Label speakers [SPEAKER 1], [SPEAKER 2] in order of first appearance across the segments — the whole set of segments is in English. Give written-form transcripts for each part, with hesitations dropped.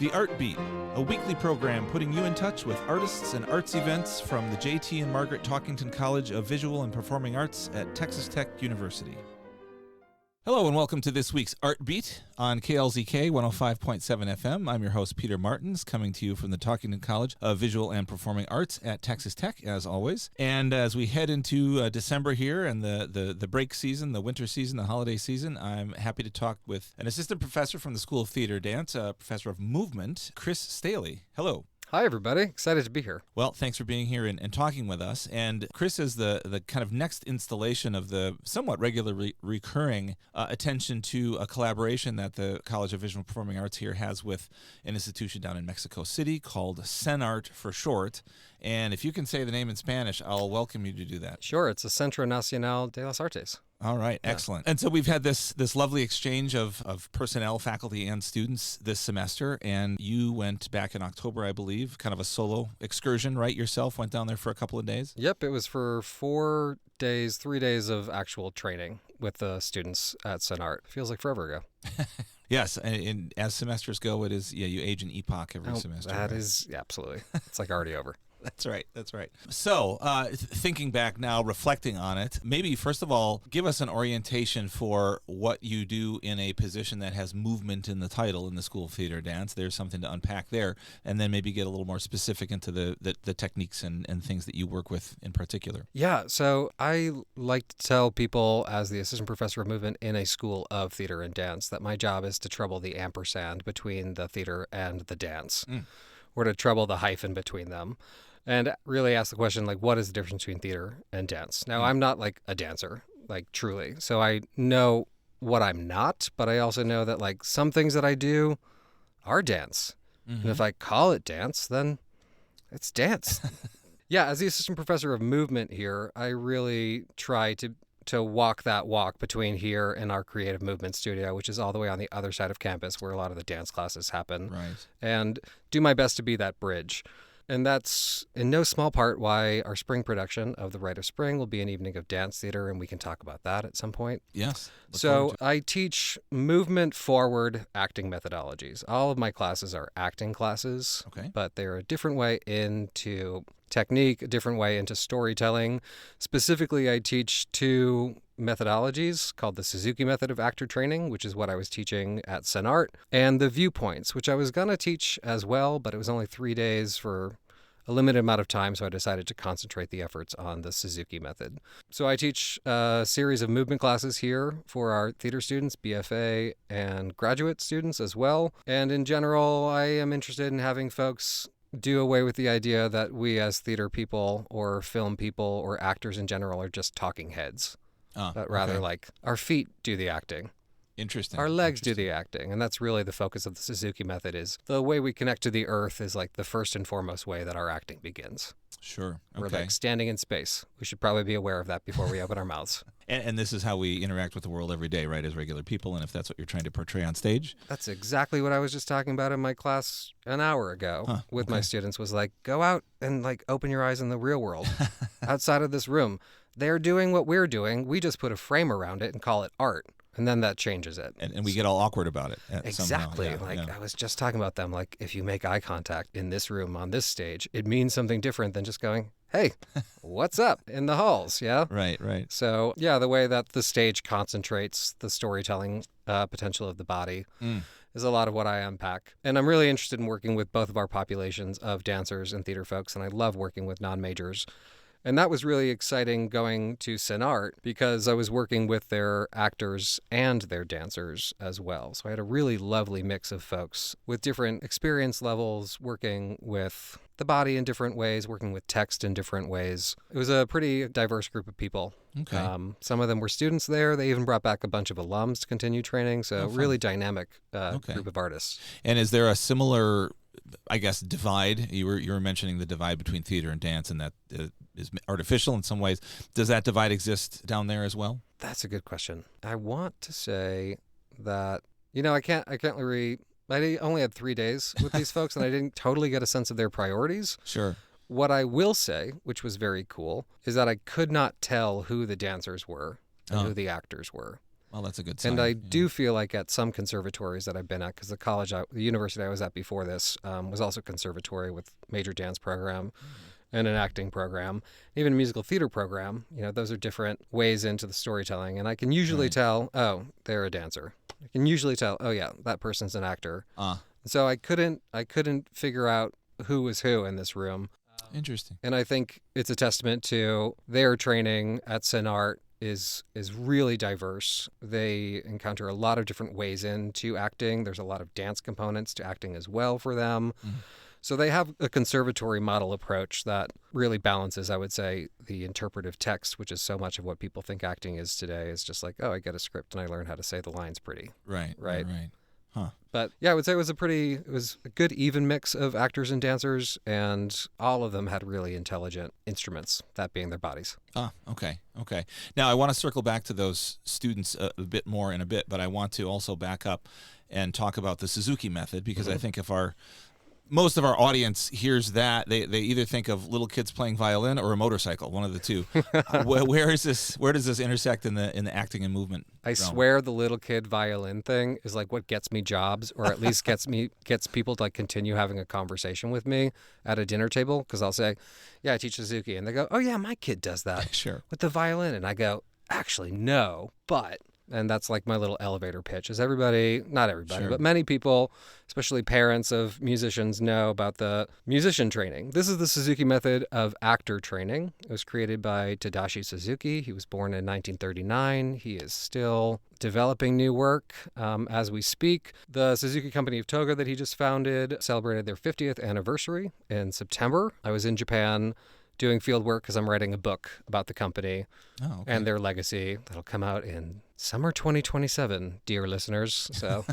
[SPEAKER 1] The Art Beat, a weekly program putting you in touch with artists and arts events from the J.T. and Margaret Talkington College of Visual and Performing Arts at Texas Tech University. Hello and welcome to this week's Art Beat on KLZK 105.7 FM. I'm your host, Peter Martins, coming to you from the Talkington College of Visual and Performing Arts at Texas Tech, as always. And as we head into December here and the break season, the winter season, the holiday season, I'm happy to talk with an assistant professor from the School of Theater Dance, professor of movement, Chris Staley. Hello.
[SPEAKER 2] Hi, everybody. Excited to be here.
[SPEAKER 1] Well, thanks for being here and talking with us. And Chris is the kind of next installation of the somewhat regularly recurring attention to a collaboration that the College of Visual and Performing Arts here has with an institution down in Mexico City called CENART for short. And if you can say the name in Spanish, I'll welcome you to do that.
[SPEAKER 2] Sure. It's the Centro Nacional de las Artes.
[SPEAKER 1] All right. Excellent. And so we've had this lovely exchange of personnel, faculty, and students this semester. And you went back in October, I believe, kind of a solo excursion, right? Yourself went down there for a couple of days?
[SPEAKER 2] Yep. It was for 4 days, 3 days of actual training with the students at CENART. Feels like forever ago.
[SPEAKER 1] Yes, and as semesters go, it is, you age an epoch every semester.
[SPEAKER 2] That is, absolutely. It's like already over.
[SPEAKER 1] That's right. So, thinking back now, reflecting on it, maybe first of all, give us an orientation for what you do in a position that has movement in the title in the School of Theater Dance. There's something to unpack there, and then maybe get a little more specific into the techniques and things that you work with in particular.
[SPEAKER 2] Yeah, so I like to tell people as the assistant professor of movement in a School of Theater and Dance that my job is to trouble the ampersand between the theater and the dance, or to trouble the hyphen between them. And really ask the question, like, what is the difference between theater and dance? Now, I'm not like a dancer, like truly. So I know what I'm not, but I also know that like some things that I do are dance. And if I call it dance, then it's dance. Yeah, as the assistant professor of movement here, I really try to walk that walk between here and our creative movement studio, which is all the way on the other side of campus where a lot of the dance classes happen.
[SPEAKER 1] Right.
[SPEAKER 2] And do my best to be that bridge. And that's in no small part why our spring production of The Rite of Spring will be an evening of dance theater, and we can talk about that at some point.
[SPEAKER 1] Yes.
[SPEAKER 2] So I teach movement-forward acting methodologies. All of my classes are acting classes, but they're a different way into technique, a different way into storytelling. Specifically, I teach 2 methodologies called the Suzuki method of actor training, which is what I was teaching at CENART, and the viewpoints, which I was going to teach as well, but it was only 3 days for a limited amount of time, so I decided to concentrate the efforts on the Suzuki method. So I teach a series of movement classes here for our theater students, BFA, and graduate students as well. And in general, I am interested in having folks do away with the idea that we as theater people or film people or actors in general are just talking heads. But rather like our feet do the acting.
[SPEAKER 1] Interesting.
[SPEAKER 2] Our legs do the acting. And that's really the focus of the Suzuki method is the way we connect to the earth is like the first and foremost way that our acting begins.
[SPEAKER 1] Sure.
[SPEAKER 2] We're like standing in space. We should probably be aware of that before we open our mouths.
[SPEAKER 1] And this is how we interact with the world every day, right, as regular people, and if that's what you're trying to portray on stage?
[SPEAKER 2] That's exactly what I was just talking about in my class an hour ago with my students was like, go out and like open your eyes in the real world outside of this room. They're doing what we're doing. We just put a frame around it and call it art. And then that changes it.
[SPEAKER 1] And we get all awkward about it.
[SPEAKER 2] Exactly. I was just talking about them. Like, if you make eye contact in this room on this stage, it means something different than just going, hey, what's up in the halls? Yeah.
[SPEAKER 1] Right.
[SPEAKER 2] So, yeah, the way that the stage concentrates the storytelling potential of the body is a lot of what I unpack. And I'm really interested in working with both of our populations of dancers and theater folks. And I love working with non-majors. And that was really exciting going to CENART because I was working with their actors and their dancers as well. So I had a really lovely mix of folks with different experience levels, working with the body in different ways, working with text in different ways. It was a pretty diverse group of people.
[SPEAKER 1] Okay.
[SPEAKER 2] Some of them were students there. They even brought back a bunch of alums to continue training. So really dynamic group of artists.
[SPEAKER 1] And is there a similar, I guess, divide? You were mentioning the divide between theater and dance, and that is artificial in some ways. Does that divide exist down there as well?
[SPEAKER 2] That's a good question. I want to say that, I can't really, I only had 3 days with these folks and I didn't totally get a sense of their priorities.
[SPEAKER 1] Sure.
[SPEAKER 2] What I will say, which was very cool, is that I could not tell who the dancers were and who the actors were.
[SPEAKER 1] Well, that's a good sign.
[SPEAKER 2] And I do feel like at some conservatories that I've been at, because the university I was at before this was also a conservatory with major dance program and an acting program, even a musical theater program. Those are different ways into the storytelling. And I can usually tell, oh, they're a dancer. I can usually tell, oh yeah, that person's an actor. So I couldn't figure out who was who in this room.
[SPEAKER 1] Interesting.
[SPEAKER 2] And I think it's a testament to their training at CenArt is really diverse. They encounter a lot of different ways into acting. There's a lot of dance components to acting as well for them. So they have a conservatory model approach that really balances, I would say, the interpretive text, which is so much of what people think acting is today. Is just like, oh, I get a script and I learn how to say the lines pretty.
[SPEAKER 1] Right. Huh.
[SPEAKER 2] But yeah, I would say it was a good even mix of actors and dancers, and all of them had really intelligent instruments, that being their bodies.
[SPEAKER 1] Okay. Now I want to circle back to those students a bit more in a bit, but I want to also back up and talk about the Suzuki method, because I think if most of our audience hears that, they either think of little kids playing violin or a motorcycle, one of the two. Where does this intersect in the acting and movement
[SPEAKER 2] I
[SPEAKER 1] realm?
[SPEAKER 2] swear the little kid violin thing is like what gets me jobs, or at least gets people to continue having a conversation with me at a dinner table, because I'll say, yeah, I teach Suzuki, and they go, oh yeah, my kid does that
[SPEAKER 1] Sure.
[SPEAKER 2] with the violin, and I go, actually no, but. And that's like my little elevator pitch. Is everybody, not everybody, but many people, especially parents of musicians, know about the musician training. This is the Suzuki method of actor training. It was created by Tadashi Suzuki. He was born in 1939. He is still developing new work as we speak. The Suzuki Company of Toga that he just founded celebrated their 50th anniversary in September. I was in Japan doing field work because I'm writing a book about the company and their legacy that'll come out in summer 2027, dear listeners. So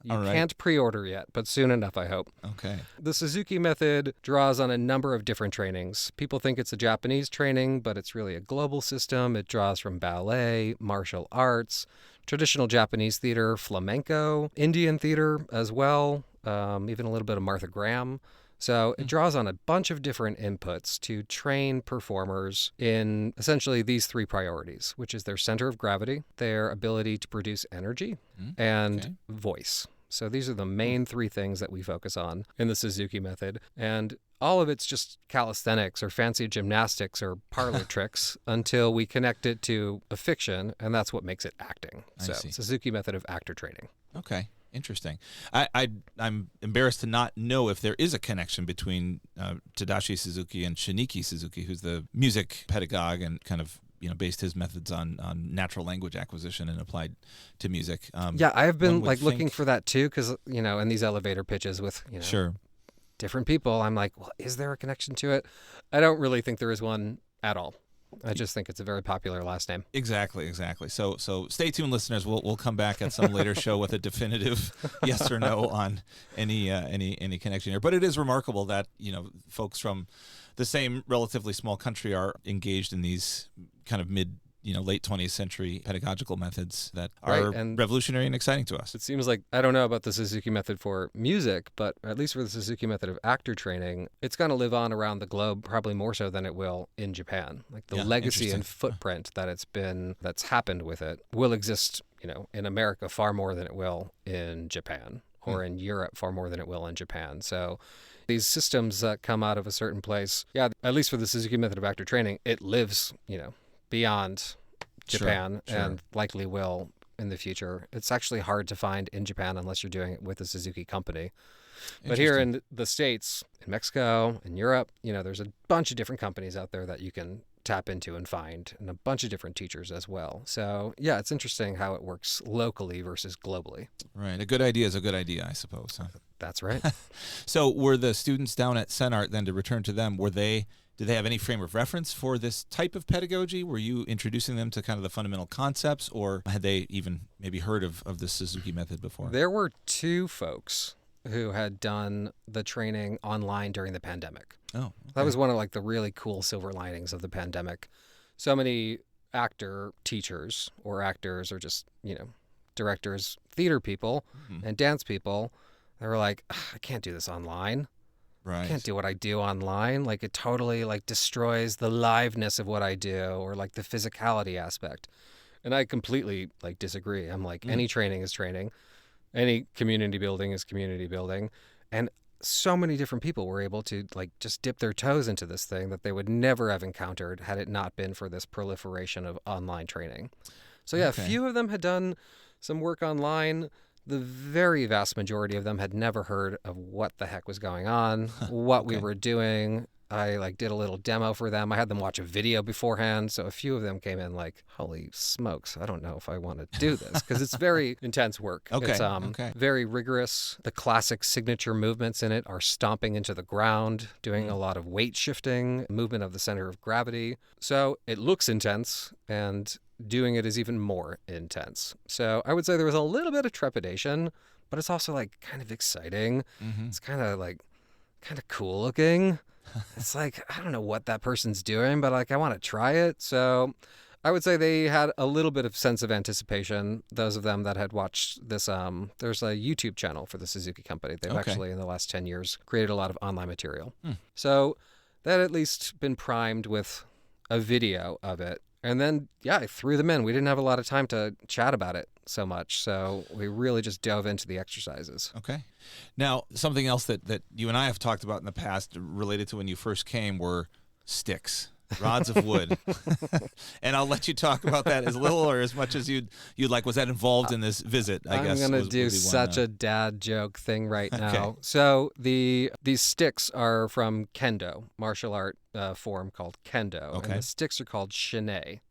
[SPEAKER 2] you can't pre-order yet, but soon enough, I hope.
[SPEAKER 1] Okay.
[SPEAKER 2] The Suzuki method draws on a number of different trainings. People think it's a Japanese training, but it's really a global system. It draws from ballet, martial arts, traditional Japanese theater, flamenco, Indian theater as well, even a little bit of Martha Graham. So it draws on a bunch of different inputs to train performers in essentially these three priorities, which is their center of gravity, their ability to produce energy, and voice. So these are the main three things that we focus on in the Suzuki method. And all of it's just calisthenics or fancy gymnastics or parlor tricks until we connect it to a fiction, and that's what makes it acting. So Suzuki method of actor training.
[SPEAKER 1] Okay. Interesting. I'm embarrassed to not know if there is a connection between Tadashi Suzuki and Shiniki Suzuki, who's the music pedagogue and kind of based his methods on natural language acquisition and applied to music.
[SPEAKER 2] Yeah, I have been looking for that too, because in these elevator pitches with different people, I'm like, well, is there a connection to it? I don't really think there is one at all. I just think it's a very popular last name.
[SPEAKER 1] Exactly. So stay tuned, listeners. We'll come back at some later show with a definitive yes or no on any connection here. But it is remarkable that folks from the same relatively small country are engaged in these kind of late 20th century pedagogical methods that are revolutionary and exciting to us.
[SPEAKER 2] It seems like, I don't know about the Suzuki method for music, but at least for the Suzuki method of actor training, it's going to live on around the globe, probably more so than it will in Japan. Like the legacy and footprint that's happened with it will exist, in America far more than it will in Japan, or in Europe far more than it will in Japan. So these systems that come out of a certain place, at least for the Suzuki method of actor training, it lives, beyond Japan and likely will in the future. It's actually hard to find in Japan unless you're doing it with a Suzuki company. But here in the States, in Mexico, in Europe, there's a bunch of different companies out there that you can tap into and find, and a bunch of different teachers as well. So yeah, it's interesting how it works locally versus globally.
[SPEAKER 1] Right. A good idea is a good idea, I suppose. Huh?
[SPEAKER 2] That's right.
[SPEAKER 1] So were the students down at CenArt, then to return to them, did they have any frame of reference for this type of pedagogy? Were you introducing them to kind of the fundamental concepts, or had they even maybe heard of the Suzuki method before?
[SPEAKER 2] There were two folks who had done the training online during the pandemic.
[SPEAKER 1] Oh, okay.
[SPEAKER 2] That was one of the really cool silver linings of the pandemic. So many actor teachers or actors or just, directors, theater people and dance people, they were like, I can't do this online.
[SPEAKER 1] Right.
[SPEAKER 2] I can't do what I do online. It totally destroys the liveness of what I do, or the physicality aspect. And I completely disagree. I'm like, any training is training. Any community building is community building. And so many different people were able to just dip their toes into this thing that they would never have encountered had it not been for this proliferation of online training. So yeah, okay. A few of them had done some work online. The very vast majority of them had never heard of what the heck was going on, what we were doing. I did a little demo for them. I had them watch a video beforehand. So a few of them came in holy smokes, I don't know if I want to do this, because it's very intense work. It's very rigorous. The classic signature movements in it are stomping into the ground, doing a lot of weight shifting, movement of the center of gravity. So it looks intense, and doing it is even more intense. So I would say there was a little bit of trepidation, but it's also kind of exciting. Mm-hmm. It's kind of cool looking. It's I don't know what that person's doing, but I want to try it. So I would say they had a little bit of sense of anticipation. Those of them that had watched this, there's a YouTube channel for the Suzuki company. They've actually, in the last 10 years, created a lot of online material. So that had at least been primed with a video of it. And then, I threw them in. We didn't have a lot of time to chat about it so much, so we really just dove into the exercises.
[SPEAKER 1] Okay. Now, something else that you and I have talked about in the past related to when you first came were sticks, rods of wood. And I'll let you talk about that as little or as much as you'd like. Was that involved in this visit, I guess?
[SPEAKER 2] I'm going to do such a dad joke thing right now. Okay. So these sticks are from kendo, martial art form called kendo. Okay. And the sticks are called shinai.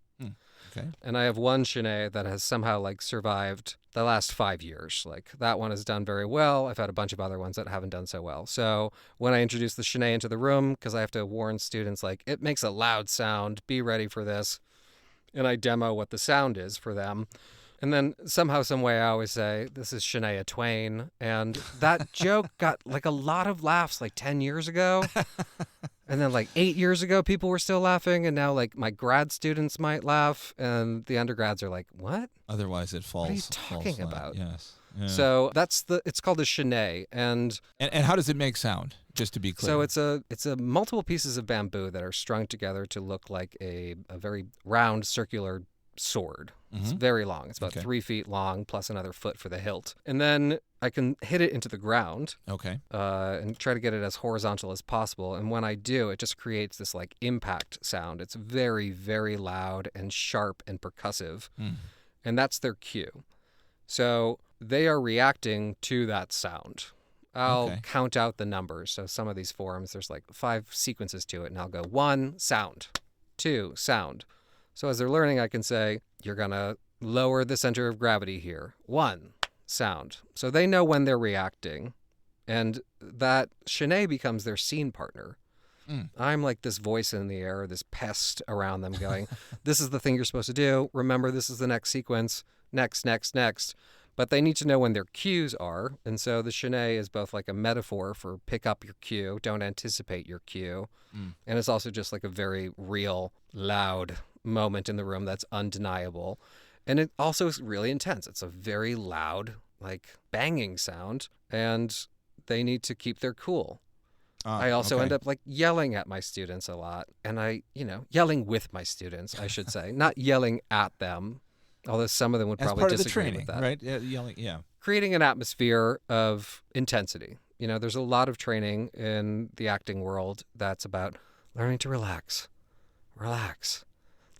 [SPEAKER 2] Okay. And I have one shinai that has somehow survived the last 5 years. That one has done very well. I've had a bunch of other ones that haven't done so well. So when I introduce the shinai into the room, because I have to warn students, it makes a loud sound, be ready for this. And I demo what the sound is for them. And then somehow, some way, I always say, this is Shania Twain. And that joke got a lot of laughs 10 years ago. And then 8 years ago, people were still laughing. And now my grad students might laugh. And the undergrads are what?
[SPEAKER 1] Otherwise it falls.
[SPEAKER 2] What are you talking about?
[SPEAKER 1] Yes. Yeah.
[SPEAKER 2] So it's called a shinai. And
[SPEAKER 1] how does it make sound? Just to be clear.
[SPEAKER 2] So it's a multiple pieces of bamboo that are strung together to look like a very round circular sword. Mm-hmm. It's very long. It's about 3 feet long, plus another foot for the hilt. And then I can hit it into the ground. Okay. And try to get it as horizontal as possible. And when I do, it just creates this impact sound. It's very, very loud and sharp and percussive. And that's their cue. So they are reacting to that sound. I'll count out the numbers. So some of these forms, there's 5 sequences to it. And I'll go 1, sound. 2, sound. So as they're learning, I can say, you're going to lower the center of gravity here. 1, sound. So they know when they're reacting. And that shinai becomes their scene partner. I'm this voice in the air, this pest around them going, this is the thing you're supposed to do. Remember, this is the next sequence. Next, next, next. But they need to know when their cues are. And so the shinai is both a metaphor for pick up your cue, don't anticipate your cue. And it's also just a very real, loud moment in the room that's undeniable. And it also is really intense. It's a very loud, banging sound. And they need to keep their cool. I also end up yelling at my students a lot. And yelling with my students, I should say. Not yelling at them. Although some of them would probably disagree with that.
[SPEAKER 1] Right? Yelling, yeah.
[SPEAKER 2] Creating an atmosphere of intensity. There's a lot of training in the acting world that's about learning to relax. Relax.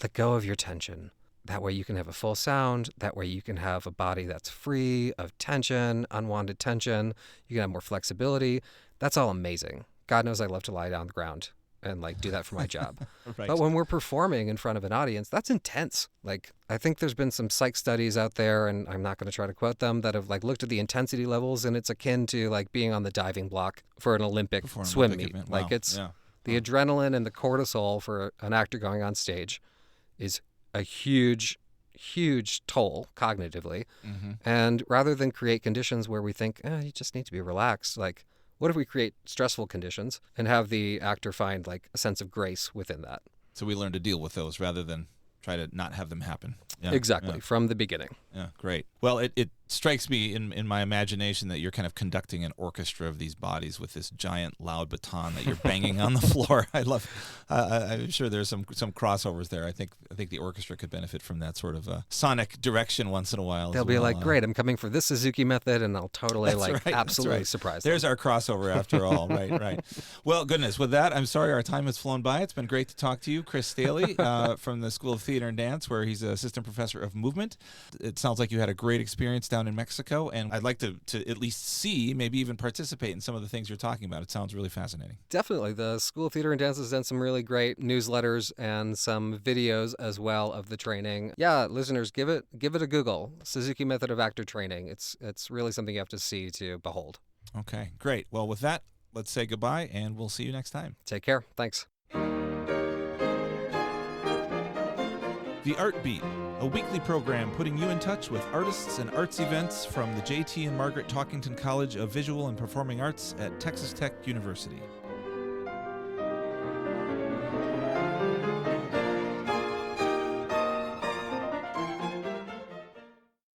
[SPEAKER 2] Let go of your tension. That way you can have a full sound. That way you can have a body that's free of tension, unwanted tension. You can have more flexibility. That's all amazing. God knows I love to lie down on the ground and do that for my job. Right. But when we're performing in front of an audience, that's intense. I think there's been some psych studies out there, and I'm not going to try to quote them, that have looked at the intensity levels, and it's akin to being on the diving block for an Olympic swim meet.
[SPEAKER 1] Wow.
[SPEAKER 2] It's the adrenaline and the cortisol for an actor going on stage is a huge, huge toll cognitively. Mm-hmm. And rather than create conditions where we think, you just need to be relaxed, what if we create stressful conditions and have the actor find a sense of grace within that?
[SPEAKER 1] So we learn to deal with those rather than try to not have them happen.
[SPEAKER 2] Yeah, exactly, from the beginning.
[SPEAKER 1] Yeah, great. Well, it strikes me in my imagination that you're kind of conducting an orchestra of these bodies with this giant loud baton that you're banging on the floor. I'm sure there's some crossovers there. I think the orchestra could benefit from that sort of sonic direction once in a while.
[SPEAKER 2] They'll be like, great, I'm coming for this Suzuki method, and I'll totally absolutely surprise them.
[SPEAKER 1] There's our crossover after all. Right. Well, goodness, with that, I'm sorry our time has flown by. It's been great to talk to you, Chris Staley, from the School of Theater and Dance, where he's an assistant professor of movement. It sounds like you had a great experience down in Mexico, and I'd like to at least see, maybe even participate in some of the things you're talking about. It sounds really fascinating.
[SPEAKER 2] Definitely. The School of Theater and Dance has done some really great newsletters and some videos as well of the training. Yeah, listeners, give it a Google. Suzuki Method of Actor Training. It's really something you have to see to behold.
[SPEAKER 1] Okay, great. Well, with that, let's say goodbye, and we'll see you next time.
[SPEAKER 2] Take care. Thanks.
[SPEAKER 1] The Art Beat, a weekly program putting you in touch with artists and arts events from the J.T. and Margaret Talkington College of Visual and Performing Arts at Texas Tech University.